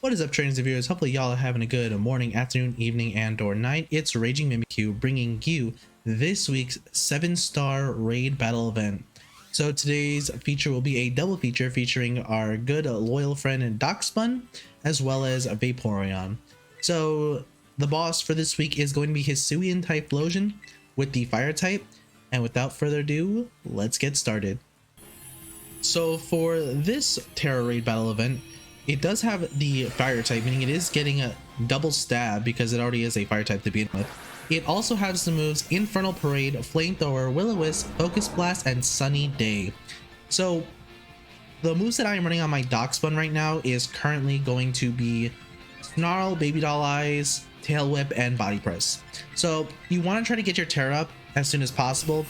What is up, trainers and viewers? Hopefully y'all are having a good morning, afternoon, evening, and or night. It's Raging Mimikyu bringing you this week's 7-star raid battle event. So today's feature will be a double feature featuring our good loyal friend Dachsbun as well as Vaporeon. So the boss for this week is going to be Hisuian Typhlosion with the Fire type. And without further ado, let's get started. So for this Tera raid battle event, it does have the Fire type, meaning it is getting a double stab because it already is a Fire type to begin with. It also has the moves Infernal Parade, Flamethrower, Will-O-Wisp, Focus Blast, and Sunny Day. So the moves that I am running on my Dachsbun right now is currently going to be Snarl, Baby Doll Eyes, Tail Whip, and Body Press. So you want to try to get your Tera up as soon as possible.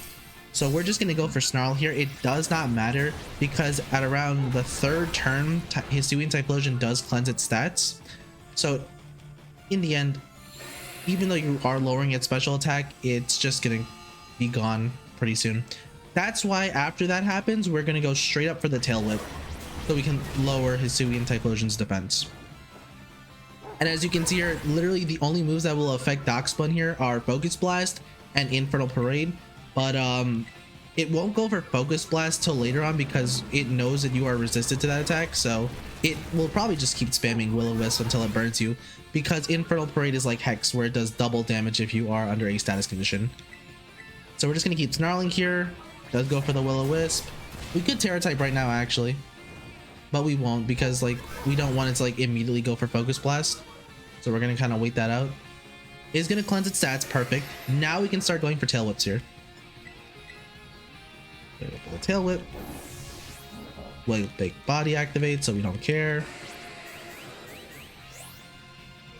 So we're just going to go for Snarl here. It does not matter because at around the third turn, Hisuian Typhlosion does cleanse its stats. So in the end, even though you are lowering its special attack, it's just going to be gone pretty soon. That's why after that happens, we're going to go straight up for the Tail Whip so we can lower Hisuian Typhlosion's defense. And as you can see here, literally the only moves that will affect Dachsbun here are Focus Blast and Infernal Parade. But it won't go for Focus Blast till later on because it knows that you are resistant to that attack. So it will probably just keep spamming Will-O-Wisp until it burns you, because Infernal Parade is like Hex, where it does double damage if you are under a status condition. So we're just going to keep snarling here. Does go for the Will-O-Wisp. We could Tera type right now actually, but we won't because like we don't want it to like immediately go for Focus Blast. So we're going to kind of wait that out. It's going to cleanse its stats. Perfect. Now we can start going for Tail Whips here. Go for the Tail Whip. Big body activate, so we don't care.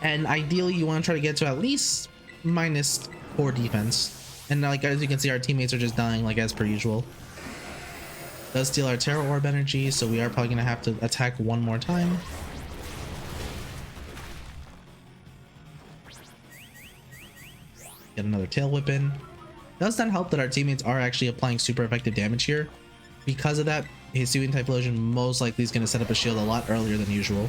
And ideally you want to try to get to at least -4 defense. And like as you can see, our teammates are just dying like as per usual. Does steal our Tera Orb energy, so we are probably going to have to attack one more time. Get another Tail Whip in. Does not help that our teammates are actually applying super effective damage here. Because of that, Hisuian Typhlosion most likely is going to set up a shield a lot earlier than usual.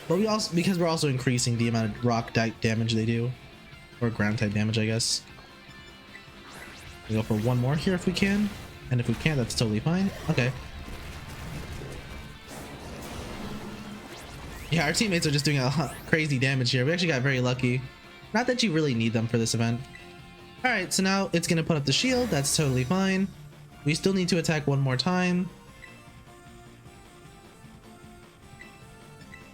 But we also, because we're also increasing the amount of rock type damage they do, or ground type damage, I guess. We go for one more here if we can, and if we can't, that's totally fine. Okay. Yeah, our teammates are just doing a crazy damage here. We actually got very lucky. Not that you really need them for this event. Alright, so now it's going to put up the shield. That's totally fine. We still need to attack one more time.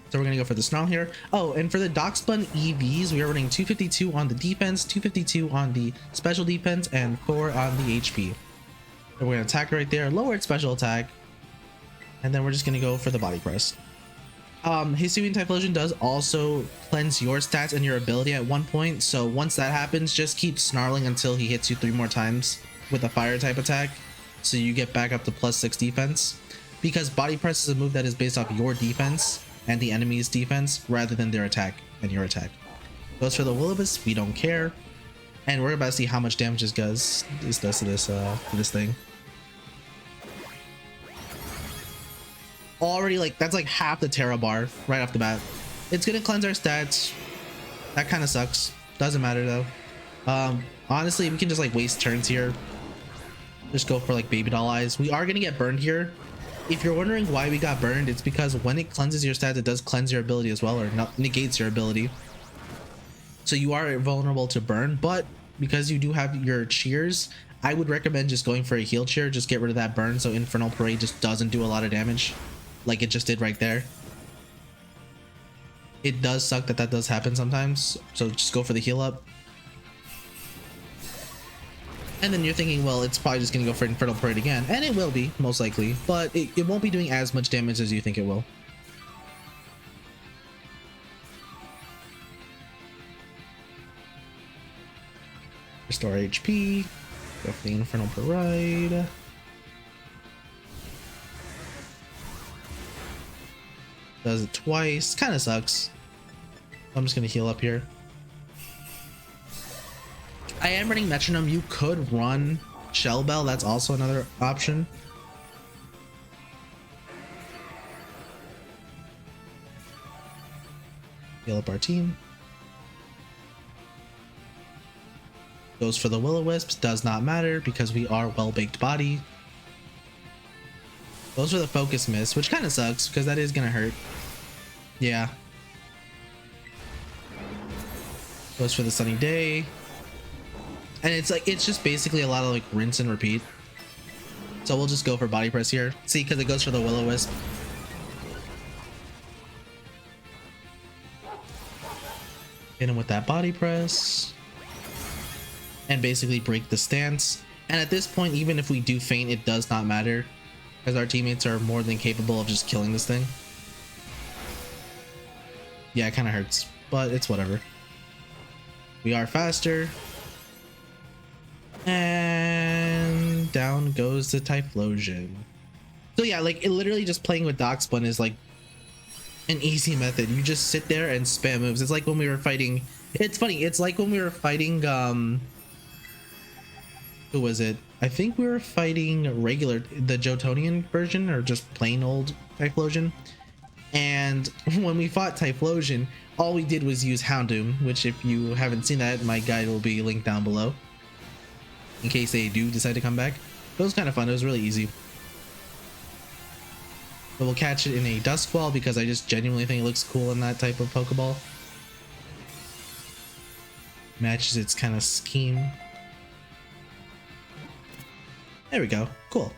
So we're going to go for the Snarl here. Oh, and for the Dachsbun EVs, we are running 252 on the defense, 252 on the special defense, and 4 on the HP. So we're going to attack right there, lower its special attack, and then we're just going to go for the Body Press. Hisuian Typhlosion does also cleanse your stats and your ability at one point, so once that happens, just keep snarling until he hits you 3 more times with a Fire type attack, so you get back up to +6 defense, because Body Press is a move that is based off your defense and the enemy's defense rather than their attack and your attack. Goes for the Will-O-Wisp, we don't care, and we're about to see how much damage this does to this thing. Already, like, that's like half the Tera bar right off the bat. It's gonna cleanse our stats. That kind of sucks. Doesn't matter though. Honestly, we can just like waste turns here. Just go for like Baby Doll Eyes. We are gonna get burned here. If you're wondering why we got burned, it's because when it cleanses your stats, it does cleanse your ability as well, or negates your ability. So you are vulnerable to burn, but because you do have your cheers, I would recommend just going for a heal cheer. Just get rid of that burn so Infernal Parade just doesn't do a lot of damage like it just did right there. It does suck that that does happen sometimes, so just go for the heal up. And then you're thinking, well, it's probably just gonna go for Infernal Parade again, and it will be most likely, but it won't be doing as much damage as you think it will. Restore HP, go for the Infernal Parade. Does it twice. Kind of sucks. I'm just going to heal up here. I am running Metronome. You could run Shell Bell. That's also another option. Heal up our team. Goes for the Will-O-Wisp, does not matter because we are well-baked body. Goes for the Focus Miss, which kind of sucks because that is gonna hurt. Yeah. Goes for the Sunny Day. And it's like, it's just basically a lot of like rinse and repeat. So we'll just go for Body Press here. See, because it goes for the Will-O-Wisp. Hit him with that Body Press. And basically break the stance. And at this point, even if we do faint, it does not matter. Because our teammates are more than capable of just killing this thing. Yeah, it kind of hurts. But it's whatever. We are faster. And down goes the Typhlosion. So yeah, like it literally just playing with Dachsbun is like an easy method. You just sit there and spam moves. It's like when we were fighting. It's funny. It's like when we were fighting. Who was it? I think we were fighting the Jotonian version or just plain old Typhlosion. And when we fought Typhlosion, all we did was use Houndoom, which if you haven't seen that, my guide will be linked down below. In case they do decide to come back. It was kind of fun. It was really easy. But we'll catch it in a Duskwall because I just genuinely think it looks cool in that type of Pokeball. Matches its kind of scheme. There we go. Cool.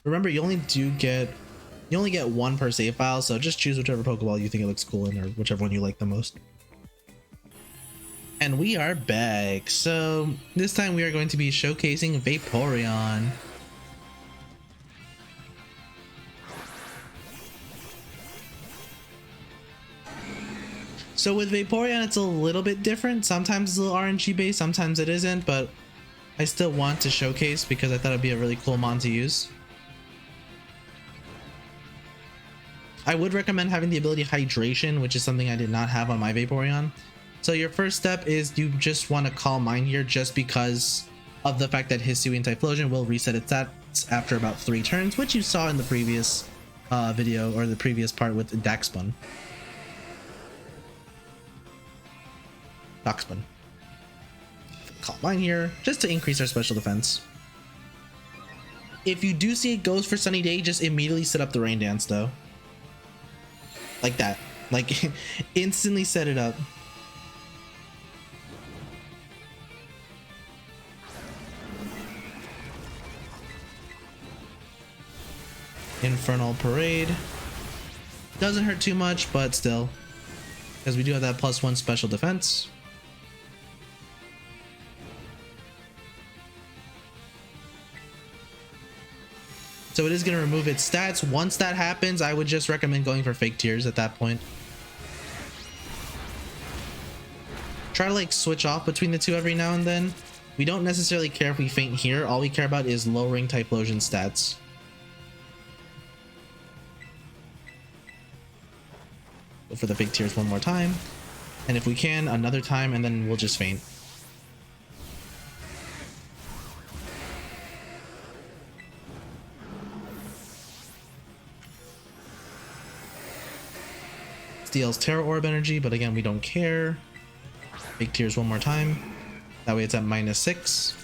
Remember, you only get one per save file, so just choose whichever Pokeball you think it looks cool in, or whichever one you like the most. And we are back. So this time we are going to be showcasing Vaporeon. So with Vaporeon, it's a little bit different. Sometimes it's a little RNG based, sometimes it isn't, but I still want to showcase because I thought it'd be a really cool mon to use. I would recommend having the ability Hydration, which is something I did not have on my Vaporeon. So your first step is you just want to call mine here just because of the fact that Hisuian Typhlosion will reset its stats after about 3 turns, which you saw in the previous video or the previous part with Dachsbun. Dachsbun. Call mine here just to increase our special defense. If you do see it goes for Sunny Day, just immediately set up the Rain Dance though. Like that. Like instantly set it up. Infernal Parade. Doesn't hurt too much, but still. Because we do have that +1 special defense. So it is going to remove its stats. Once that happens, I would just recommend going for Fake Tears at that point. Try to like switch off between the two every now and then. We don't necessarily care if we faint here. All we care about is lowering Typhlosion stats. Go for the Fake Tears one more time. And if we can, another time, and then we'll just faint. Steals Terra Orb energy, but again, we don't care. Fake Tears one more time. That way it's at -6.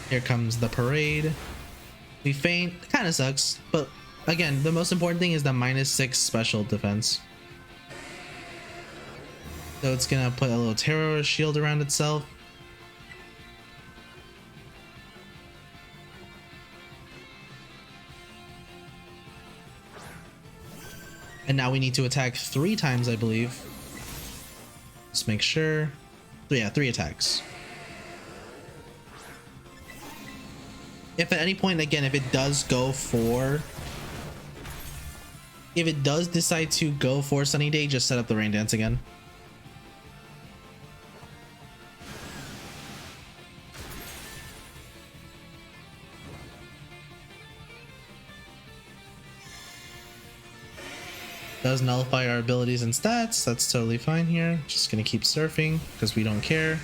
Here comes the Parade. We faint. Kind of sucks, but again, the most important thing is the -6 special defense. So it's gonna put a little Terror shield around itself. And now we need to attack 3 times, I believe. Let's make sure. Yeah, 3 attacks. If at any point, again, if it does decide to go for Sunny Day, just set up the Rain Dance again. Does nullify our abilities and stats. That's totally fine here. Just gonna keep surfing because we don't care.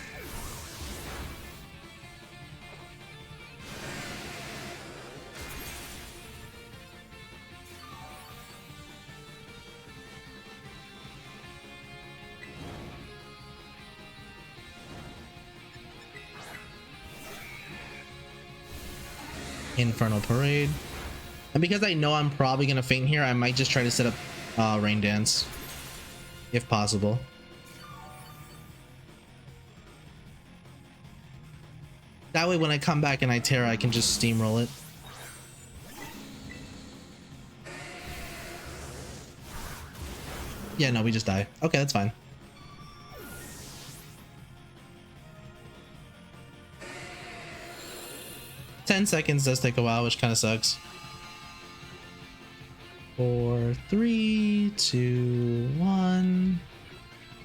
Infernal Parade. And because I know I'm probably gonna faint here, I might just try to set up Rain Dance if possible. That way when I come back and I Tera, I can just steamroll it. Yeah, no, we just die. Okay, that's fine. Ten seconds does take a while, which kind of sucks. 4, 3, 2, 1.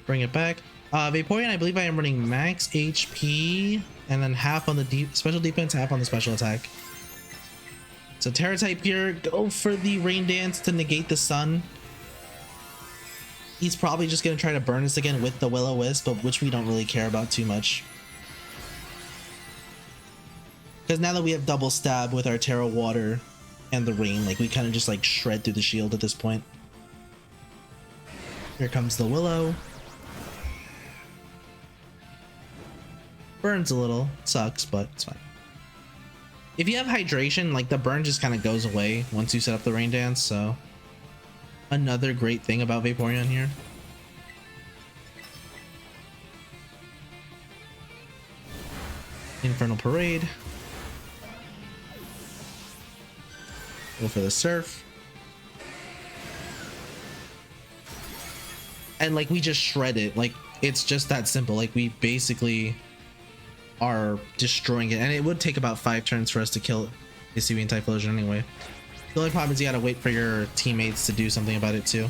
Bring it back. Vaporeon, I believe I am running max HP and then half on the special defense, half on the special attack. So Tera type here, go for the Rain Dance to negate the sun. He's probably just going to try to burn us again with the Will-O-Wisp, but which we don't really care about too much. Because now that we have double stab with our Tera Water and the Rain, like we kind of just like shred through the shield at this point. Here comes the Willow. Burns a little, sucks, but it's fine. If you have hydration, like the burn just kind of goes away once you set up the Rain Dance, so another great thing about Vaporeon here. Infernal Parade. Go for the Surf. And like we just shred it, like it's just that simple. Like we basically are destroying it, and it would take about 5 turns for us to kill Hisuian Typhlosion anyway. The only problem is you gotta wait for your teammates to do something about it too.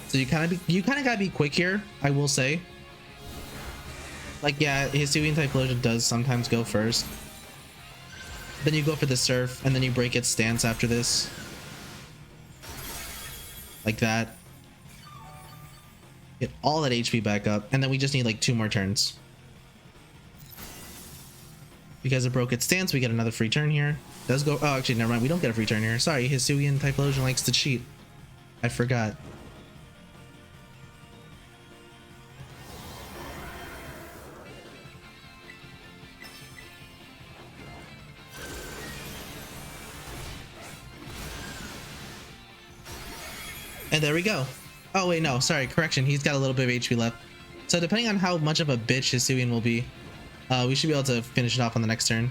So you kind of gotta be quick here, I will say. Like yeah, Hisuian Typhlosion does sometimes go first. Then you go for the Surf, and then you break its stance after this. Like that. Get all that HP back up, and then we just need like 2 more turns. Because it broke its stance, we get another free turn here. Does go, oh actually never mind, we don't get a free turn here. Sorry, Hisuian Typhlosion likes to cheat. I forgot. And there we go. Oh wait, no, sorry, correction, he's got a little bit of HP left. So depending on how much of a bitch Hisuian will be, we should be able to finish it off on the next turn.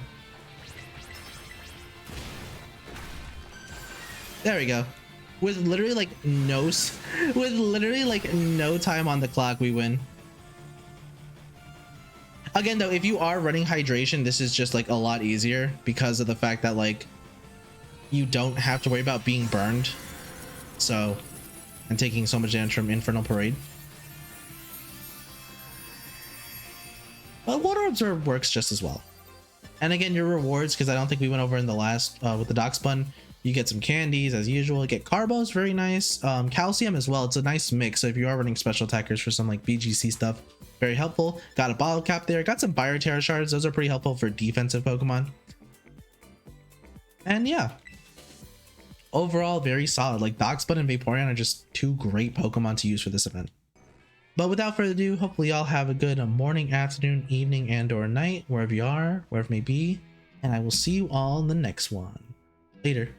There we go. With literally like no time on the clock, we win. Again though, if you are running hydration, this is just like a lot easier because of the fact that like you don't have to worry about being burned. So, and taking so much damage from Infernal Parade. But Water Absorb works just as well. And again, your rewards, because I don't think we went over in the last with the Dachsbun, you get some candies as usual. You get Carbos, very nice. Calcium as well. It's a nice mix. So if you are running special attackers for some like BGC stuff, very helpful. Got a bottle cap there. Got some Fire Tera shards. Those are pretty helpful for defensive Pokemon. And yeah, overall very solid. Like Dachsbun and Vaporeon are just 2 great Pokemon to use for this event. But without further ado, hopefully y'all have a good morning, afternoon, evening, and or night, wherever you are, wherever it may be. And I will see you all in the next one. Later.